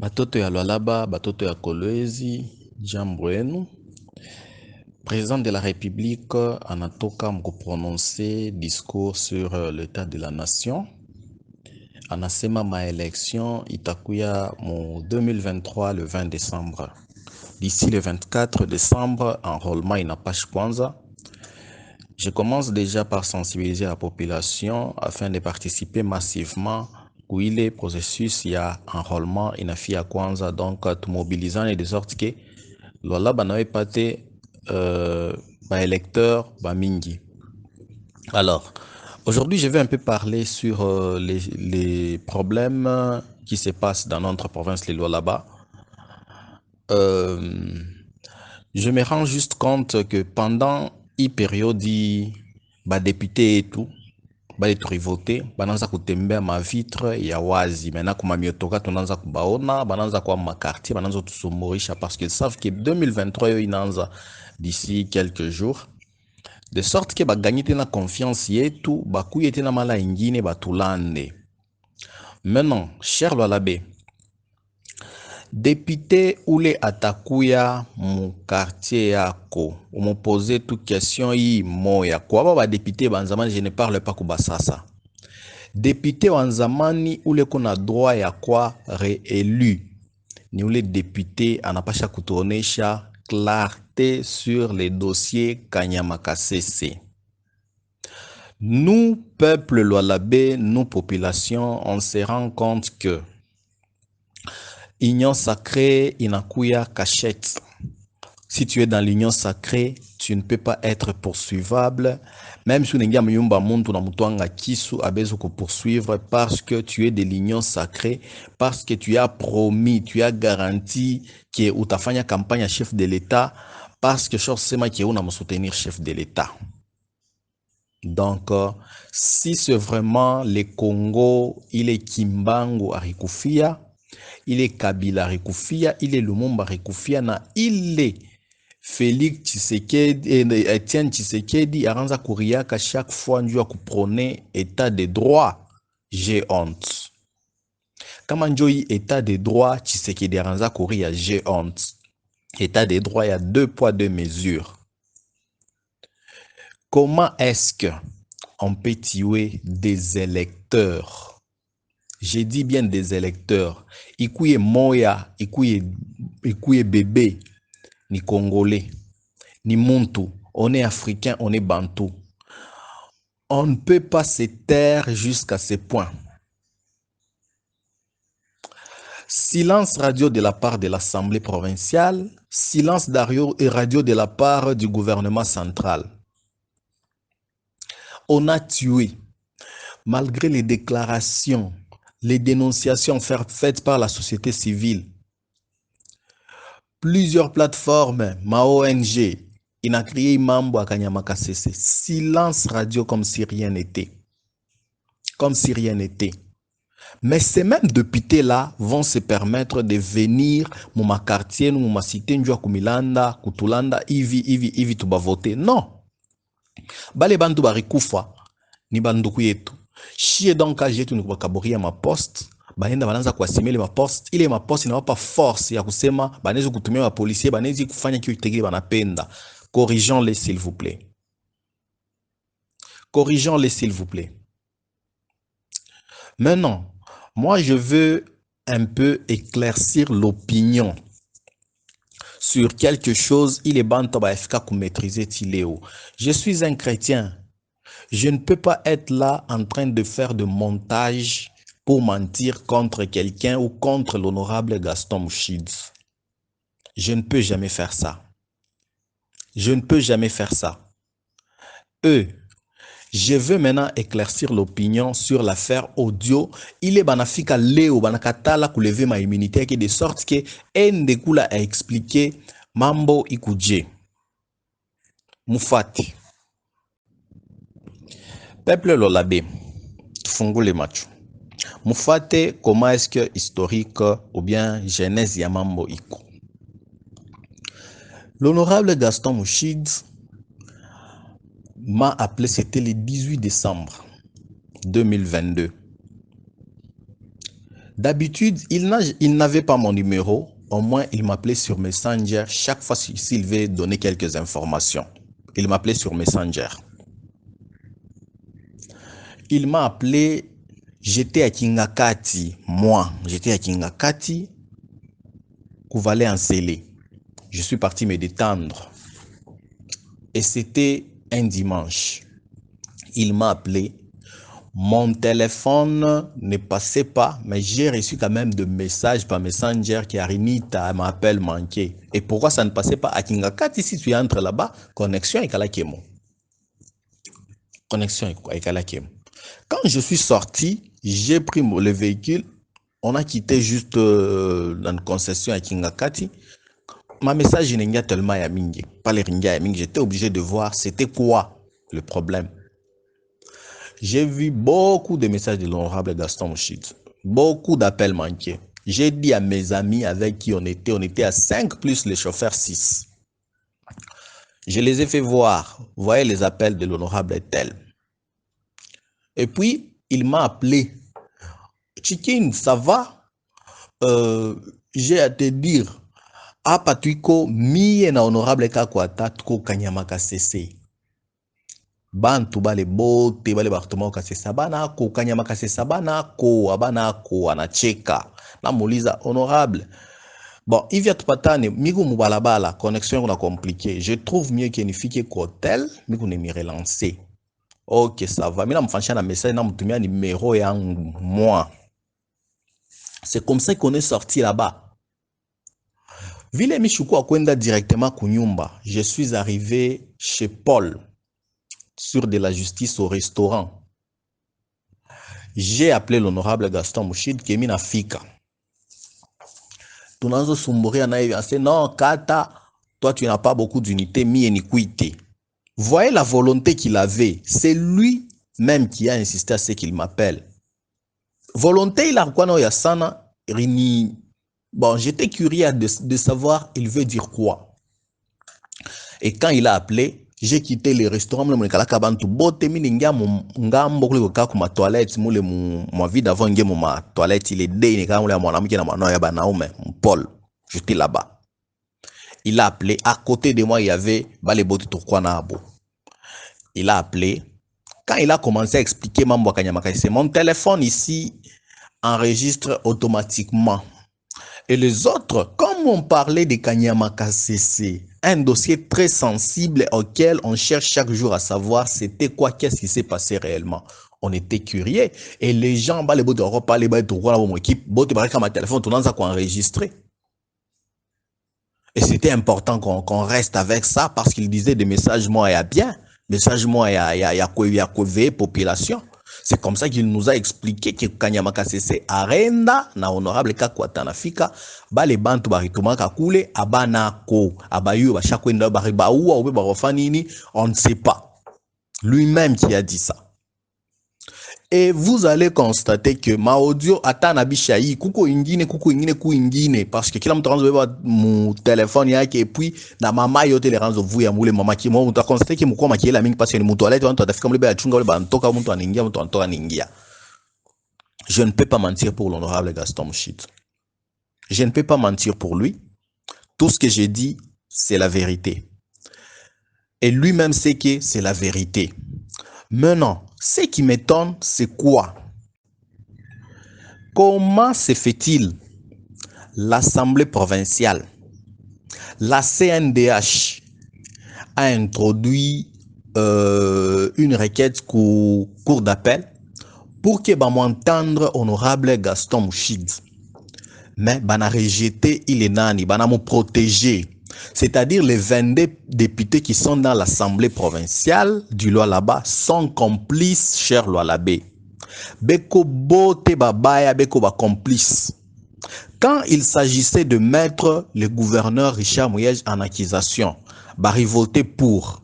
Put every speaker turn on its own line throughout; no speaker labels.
Batoto ya Lualaba, batoto ya Kolwezi, jambo yenu. Président de la République anatoka mkuprononcer discours sur l'état de la nation. Anasema maélection itakuya mu 2023 le 20 décembre. D'ici le 24 décembre, enrôlement inapashi kwanza. Je commence déjà par sensibiliser la population afin de participer massivement kuile processus ya enrôlement inafia kwanza, donc tumobilisane de sorte que Lualaba nawe pate électeurs mingi. Alors, aujourd'hui, je vais un peu parler sur les problèmes qui se passent dans notre province, les Lualaba. Je me rends juste compte que pendant une période, député et tout, voté, bananza kutembea mavitre ya wazi. Maintenant, kuma miotoka tunanza kubaona, bananza kwa makartier, bananza tusumorisha parce qu'ils savent que 2023 yo inanza d'ici quelques jours. De sorte que bagagné na confiance yetu, bakuye tena mala ingine batulande. Maintenant, cher Lualaba, député ule atakuya mu quartier yako, on pose toute question yi moya. Kwa ba député banzamani, je ne parle pas kubasasa. Député wanzamani ule kuna droit ya kwa réélu. Ni ule député anapasha kutuonesha clarté sur les dossiers Kanyama Kasese. Nous, peuple Lualaba, nous, population, on se rend compte que Union sacrée inakuya cachette. Si tu es dans l'union sacrée, tu ne peux pas être poursuivable. Même si unengia muyumba muntu na mutuanga kisu abezo ko poursuivre parce que tu es de l'union sacrée, parce que tu as promis, tu as garanti que utafanya campagne à chef de l'État, parce que forcément que una soutenir chef de l'État. Donc, si c'est vraiment le Congo, il est Kimbangu Arikufia, il est Kabila Arikufia, il est Lumumba Arikufia, na il est Félix Tshisekedi, Etienne Tshisekedi, aranza kuriaka chaque fois njua kuprone état de droit, j'ai honte. Kama njoi état de droit, Tshisekedi aranza kuria, j'ai honte. État de droit, il y a 2 poids 2 mesures. Comment est-ce que on peut tuer des électeurs? J'ai dit bien des électeurs. Ikuye moya, ikuye bébé, ni congolais, ni muntu, on est africain, on est bantou. On ne peut pas se taire jusqu'à ce point. Silence radio de la part de l'Assemblée provinciale, silence radio de la part du gouvernement central. On a tué, malgré les déclarations, les dénonciations faites par la société civile. Plusieurs plateformes, ma ONG, il a créé Mambo à Kanyama Kasese. Silence radio comme si rien n'était. Comme si rien n'était. Mais ces mêmes députés-là vont se permettre de venir dans ma quartier, dans ma cité, dans Kumilanda, Kutulanda, Ivi, tu vas voter. Non. Bale bantu barikufa, ni banduku yetu. Chie donc à jetu ni kubakaburia ma poste. Baenda bananza kuasimile ma poste. Ile ma poste inawapa force ya kusema banezi kutumia ma policier, banezi kufanya kitu tegele banapenda. Corrigeons-les s'il vous plaît. Corrigeons-les s'il vous plaît. Maintenant, moi je veux un peu éclaircir l'opinion sur quelque chose. Il est bon de maîtriser Tiléo. Je suis un chrétien. Je ne peux pas être là en train de faire de montage pour mentir contre quelqu'un ou contre l'honorable Gaston Mouchid. Je ne peux jamais faire ça. Je ne peux jamais faire ça. Je veux maintenant éclaircir l'opinion sur l'affaire audio. Il est banafika leo banakatala kulever ma immunité de sorte que Ndekula a expliqué mambo ikuje. Mufati. Peuple Lualaba, tufungule macho. Mufate comment est-ce que historique ou bien genèse ya mambo iko. L'honorable Gaston Mouchid m'a appelé, c'était le 18 décembre 2022. D'habitude, il n'avait pas mon numéro. Au moins, il m'appelait sur Messenger chaque fois s'il veut donner quelques informations. Il m'appelait sur Messenger. Il m'a appelé, j'étais à Kingakati. Moi, j'étais à Kingakati, Kouvalé en Sélé. Je suis parti me détendre. Et c'était un dimanche. Il m'a appelé. Mon téléphone ne passait pas, mais j'ai reçu quand même des messages par Messenger qui Arinita m'appelle manqué. Et pourquoi ça ne passait pas à Kingakati si tu entres là-bas? Connexion avec Alakemo. Connexion avec Alakemo. Quand je suis sorti, j'ai pris le véhicule. On a quitté juste dans une concession à Kingakati. Ma message n'est tellement yamingi, pas les ringa yamingi. J'étais obligé de voir c'était quoi le problème. J'ai vu beaucoup de messages de l'honorable Gaston Mouchid, beaucoup d'appels manqués. J'ai dit à mes amis avec qui on était à 5 plus les chauffeurs 6. Je les ai fait voir, vous voyez les appels de l'honorable tel. Et puis, il m'a appelé. Chikin, ça va? J'ai à te dire, apa tuiko miye na honorable kakwata tuko kanyamaka cc. Bantu bale bote bale bartoma kasesa bana ko kanyama kasesa bana ko abana ko anacheka na muliza honorable. Bon, il vient tupatane migu mubalabala connexion na compliqué. Je trouve mieux qu'il nifike ko hotel migu ne mi relancer. OK, ça va. Mina mfanisha na message na mtumia numéro yangu moi. C'est comme ça qu'on est sorti là-bas. Vile Michuku akwenda directement kunyumba. Je suis arrivé chez Paul sur de la justice au restaurant. J'ai appelé l'honorable Gaston Mouchid qui est mis na fika. Tunazo sumburia na hivi ase non kata toi tu n'as pas beaucoup d'unité mi eniquité. Voyez la volonté qu'il avait, c'est lui même qui a insisté à ce qu'il m'appelle. Volonté il a quoi no ya sana rini. Bon, j'étais curieux de savoir il veut dire quoi. Et quand il a appelé, j'ai quitté le restaurant, je ma toilette, ma vie d'avant, ma toilette, il est dé, Paul, j'étais là-bas. Il a appelé, à côté de moi, il y avait Balebote Tourkwanabo. Il a appelé. Quand il a commencé à expliquer mon téléphone ici enregistre automatiquement. Et les autres, comme on parlait de Kanyamaka CC, un dossier très sensible auquel on cherche chaque jour à savoir c'était quoi, qu'est-ce qui s'est passé réellement. On était curieux et les gens, les bots d'Europe, les bots de mon équipe, bots de ma téléphone, tout le monde a enregistré. Et c'était important qu'on reste avec ça parce qu'il disait des messages moi et à bien, messages moi et à population. C'est comme ça qu'il nous a expliqué que Kanyamaka CC arenda na honorable Kakwata na fika ba les bantu baritumaka kule abana ko abayu ba chakwenda bariba ou ba rofanini on ne sait pas. Lui-même qui a dit ça. Et vous allez constater que ma audio atana bishayi kuko ingine parce que kila mtu anzo mon téléphone yake et puis na mama yote le ranzo vuya mule mama ki mo uta constater que mukoma kiela mingi parce que ni mtu alete watu atafika mule ba chunga mule ba ntoka mtu anaingia mtu antoka ningia. Je ne peux pas mentir pour l'honorable Gaston Mouchid. Je ne peux pas mentir pour lui. Tout ce que j'ai dit, c'est la vérité. Et lui-même sait que c'est la vérité. Maintenant, ce qui m'étonne, c'est quoi? Comment se fait-il l'Assemblée provinciale, la CNDH, a introduit une requête pour cour d'appel pour que m'entendre honorable Gaston Mouchid. Mais bana rejeté, il est nani, bana me protéger. C'est-à-dire les 22 députés qui sont dans l'Assemblée provinciale du Lualaba sont complices, cher Lualabé. Beko bote babaya, beko ba complice. Quand il s'agissait de mettre le gouverneur Richard Mouyej en accusation, bari voté pour.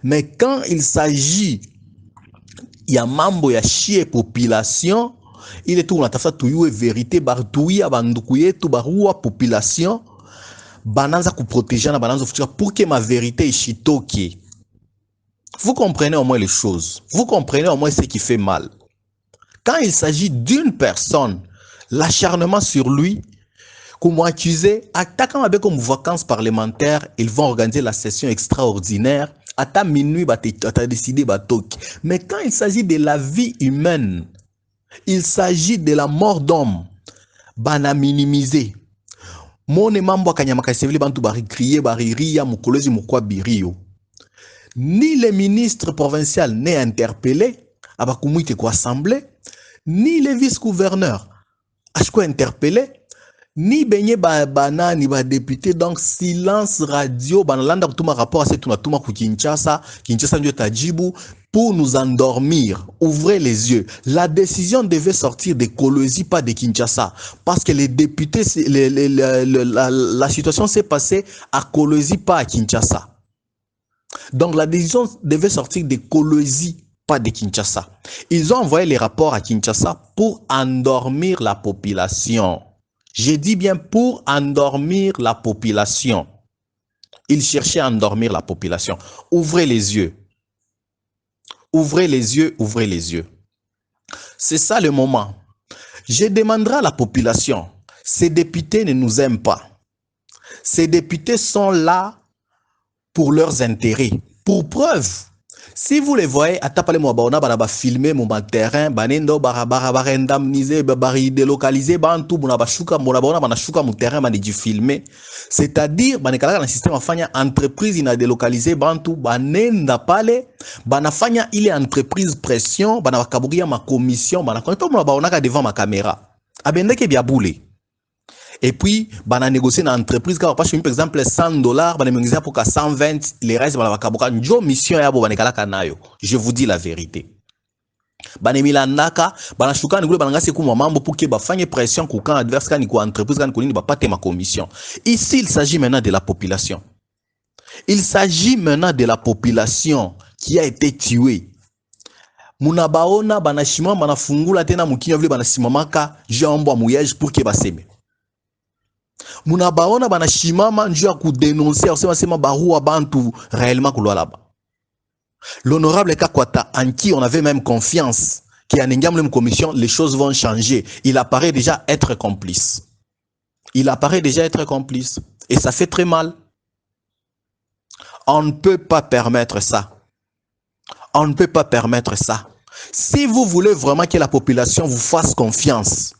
Mais quand il s'agit, il y a mambo ya chie population, il est tout on a fait tout vérité bar touyi abandouye tout barua population. Bananza pour protéger na bananza futur pour que ma vérité est chitoki. Vous comprenez au moins les choses. Vous comprenez au moins ce qui fait mal. Quand il s'agit d'une personne, l'acharnement sur lui, comme accusé, attaquant avec comme vacances parlementaires, ils vont organiser la session extraordinaire. À minuit, t'as décidé, mais quand il s'agit de la vie humaine, il s'agit de la mort d'homme, bana minimiser. Mone mambo kanyamaka sevili bantu bari crier, bari ria, mukolozi mukwa birio. Ni le ministre provincial n'est interpellé, abakumwite ko assemblée, ni le vice-gouverneur, ashko interpellé, ni benye bana ni ba député. Donc silence radio, banalanda kutuma rapport à cette tunatuma ku Kinshasa ndio tajibu pour nous endormir. Ouvrez les yeux. La décision devait sortir de Kolwezi, pas de Kinshasa, parce que les députés, la situation s'est passée à Kolwezi, pas à Kinshasa. Donc la décision devait sortir de Kolwezi, pas de Kinshasa. Ils ont envoyé les rapports à Kinshasa pour endormir la population. Je dis bien pour endormir la population. Ils cherchaient à endormir la population. Ouvrez les yeux. Ouvrez les yeux, ouvrez les yeux. C'est ça le moment. Je demanderai à la population, ces députés ne nous aiment pas. Ces députés sont là pour leurs intérêts. Pour preuve, si vous les voyez, atapale mo baona ba filmer mon terrain, banendo bara indemniser, bari délocaliser, bantu bona ba shuka mona baona bana shuka mon terrain mani di filmer. C'est-à-dire banekala na système afanya entreprise ina délocaliser bantu banenda pale, banafanya ile entreprise pression, banakaburia ma commission, banakonto mona baona ka devant ma caméra. Abendeke bia boule. Et puis, bana négocier dans l'entreprise, quand on passe par exemple $100, bana négocier pour 120, les restes bana bakaboka njo mission ya bo bana kala kanayo. Je vous dis la vérité. Bana milandaka, bana shuka ngule bana ngase ku mambo pour que ba fanye pression ku kan adverse kan ku entreprise kan ko ni ba pate ma commission. Ici, il s'agit maintenant de la population. Il s'agit maintenant de la population qui a été tuée. Munabaona bana shima bana fungula tena mukinya vile bana simamaka jambo muyage pour que ba seme. Munabaona bana shimama njou ya kudénoncer osema sema barua bantu réellement kulwa là-bas. L'honorable Kakwata en qui on avait même confiance qui a une commission, les choses vont changer. Il apparaît déjà être complice. Il apparaît déjà être complice et ça fait très mal. On ne peut pas permettre ça. On ne peut pas permettre ça. Si vous voulez vraiment que la population vous fasse confiance,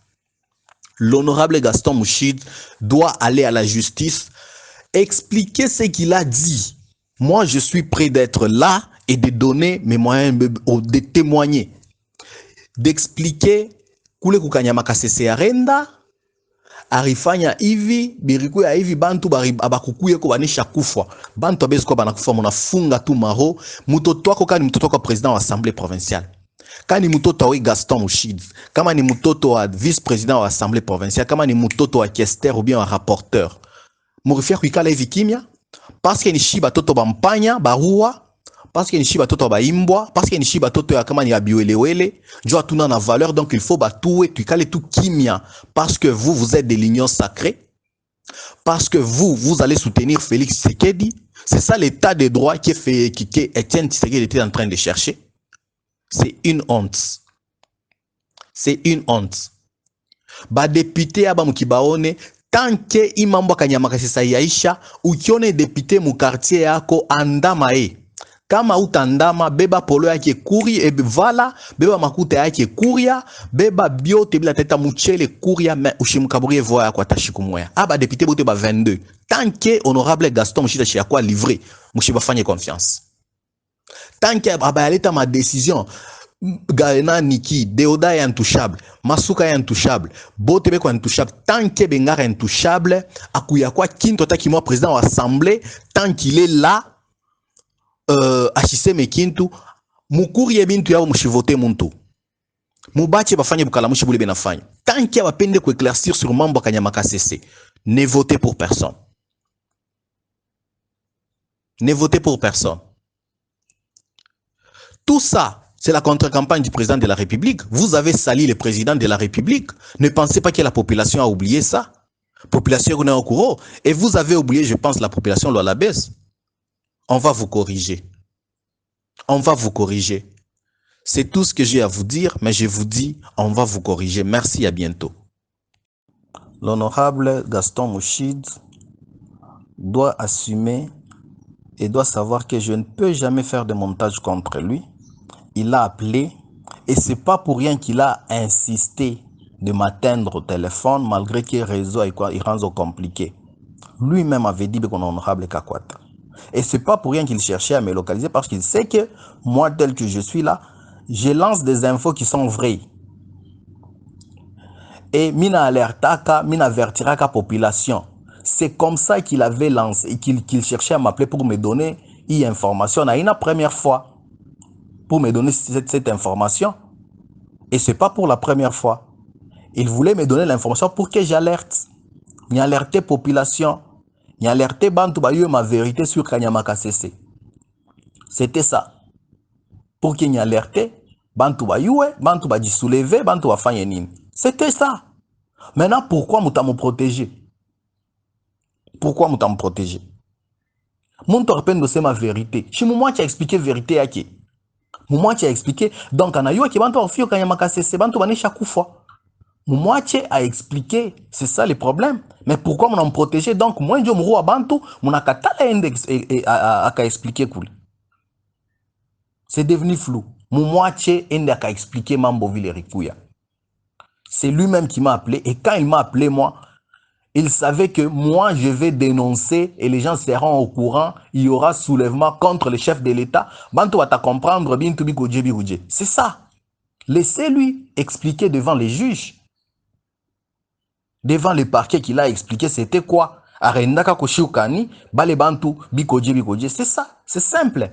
l'honorable Gaston Mouchid doit aller à la justice, expliquer ce qu'il a dit. Moi, je suis prêt d'être là et de donner mes moyens, de témoigner, d'expliquer kule kukanyama kasese arenda, arifanya hivi, biriku ya hivi bantu abakukuye ko banisha kufwa. Bantu abesko banakufa munafunga tu maro, mutoto wako kani mutoto kwa président wa assemblée provinciale. Kani mutoto wa Gaston Mouchid, kama ni mutoto wa vice-président wa assemblée provinciale, kama ni mutoto wa Kester ou bien un rapporteur. Murifia kuikala hivi kimya, parce que ni shiba toto bampanya, barua, parce que ni shiba toto baimbwa, parce que ni shiba toto ya kama ni abiwelewele, jo atuna na valeur, donc il faut batouer, tuikale tout kimya, parce que vous êtes de l'union sacrée, parce que vous allez soutenir Félix Tshisekedi. C'est ça l'état de droit qui Etienne Tshisekedi était en train de chercher. C'est une honte. C'est une honte. Ba député aba mukibaone tant que imambo kanyamaka sesa yaisha ukione député mu quartier yako andama kama utandama beba polo yake kuri e vala beba makuta yake kuria beba biote bila teta muchele kuria me ushimkaburie voya kwa tashikumwe aba député bote ba 22 tant que honorable Gaston Mouchida chia kwa livré mushiba fanye confiance. Tant que abayaleta ma décision, Gaena Niki, Deoda est intouchable, Masuka est intouchable, Botebeko est intouchable, tant que Bengar est intouchable, Akuyakwa Kinto Takimo président de l'Assemblée, tant qu'il est là, Achiseme Kintu, Mukuri et Bintu Yao Mushivote Muntu. Mubache Bafanye Bukala Mushibule Benafanye. Tant qu'il y a peine de éclaircir sur Mambo Kanyamaka CC, ne votez pour personne. Ne votez pour personne. Tout ça, c'est la contre-campagne du président de la République. Vous avez sali le président de la République. Ne pensez pas que la population a oublié ça. La population est au courant. Et vous avez oublié, je pense, la population doit la baisse. On va vous corriger. On va vous corriger. C'est tout ce que j'ai à vous dire, mais je vous dis, on va vous corriger. Merci, à bientôt. L'honorable Gaston Mouchid doit assumer et doit savoir que je ne peux jamais faire de montage contre lui. Il a appelé et c'est pas pour rien qu'il a insisté de m'atteindre au téléphone malgré que le réseau est rendu compliqué. Lui-même avait dit qu'on est honorable Kakwata. Et c'est pas pour rien qu'il cherchait à me localiser parce qu'il sait que moi tel que je suis là, je lance des infos qui sont vraies. Et mina alertaka, mina avertiraka population. C'est comme ça qu'il avait lancé et qu'il cherchait à m'appeler pour me donner une information. Une première fois pour me donner cette information. Et c'est pas pour la première fois. Il voulait me donner l'information pour que j'alerte. Ni alerter population. Ni alerter Bantu Bayou ma vérité sur Kanyamaka CC. C'était ça. Pour qu'il n'y alerte Bantu Bayou, Bantu Badi soulever, Bantu Bafanyenin. C'était ça. Maintenant, pourquoi nous t'avons protégé? Pourquoi nous t'avons protégé? Mon torpène c'est ma vérité. Chez moi, tu as expliqué la vérité à qui? Moi, tu as expliqué. Donc, on a eu qui Bantu Bafio Kanyamaka CC, Bantu Bani chaque fois. Moi, tu as expliqué. C'est ça le problème. Mais pourquoi nous t'avons protégé? Donc, moi, je me à Bantu, mon akatala index à expliquer cool. C'est devenu flou. Mon moitié a expliqué Mambo Villerikuya. C'est lui-même qui m'a appelé. Et quand il m'a appelé, moi, il savait que moi, je vais dénoncer et les gens seront au courant. Il y aura soulèvement contre le chef de l'État. Banto va comprendre. C'est ça. Laissez-lui expliquer devant les juges. Devant le parquet qu'il a expliqué, c'était quoi? Arendaka Koshiukani, Bale Bantu, Bikoje. C'est ça. C'est simple.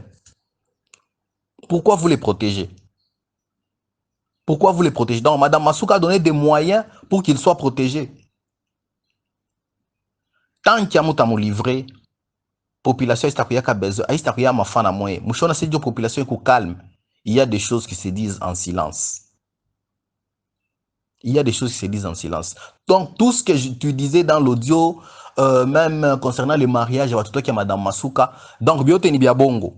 Pourquoi vous les protégez? Pourquoi vous les protégez? Donc, Mme Masuka a donné des moyens pour qu'ils soient protégés. Tant qu'il y a un livré, population est besoin, population est calme. Il y a des choses qui se disent en silence. Il y a des choses qui se disent en silence. Donc, tout ce que tu disais dans l'audio, même concernant le mariage, tout qui Mme Masuka, donc, bioteni biabongo.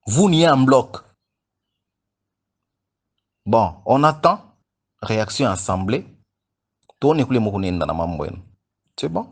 Vous n'y êtes en bloc. Bon, on attend réaction assemblée. C'est bon?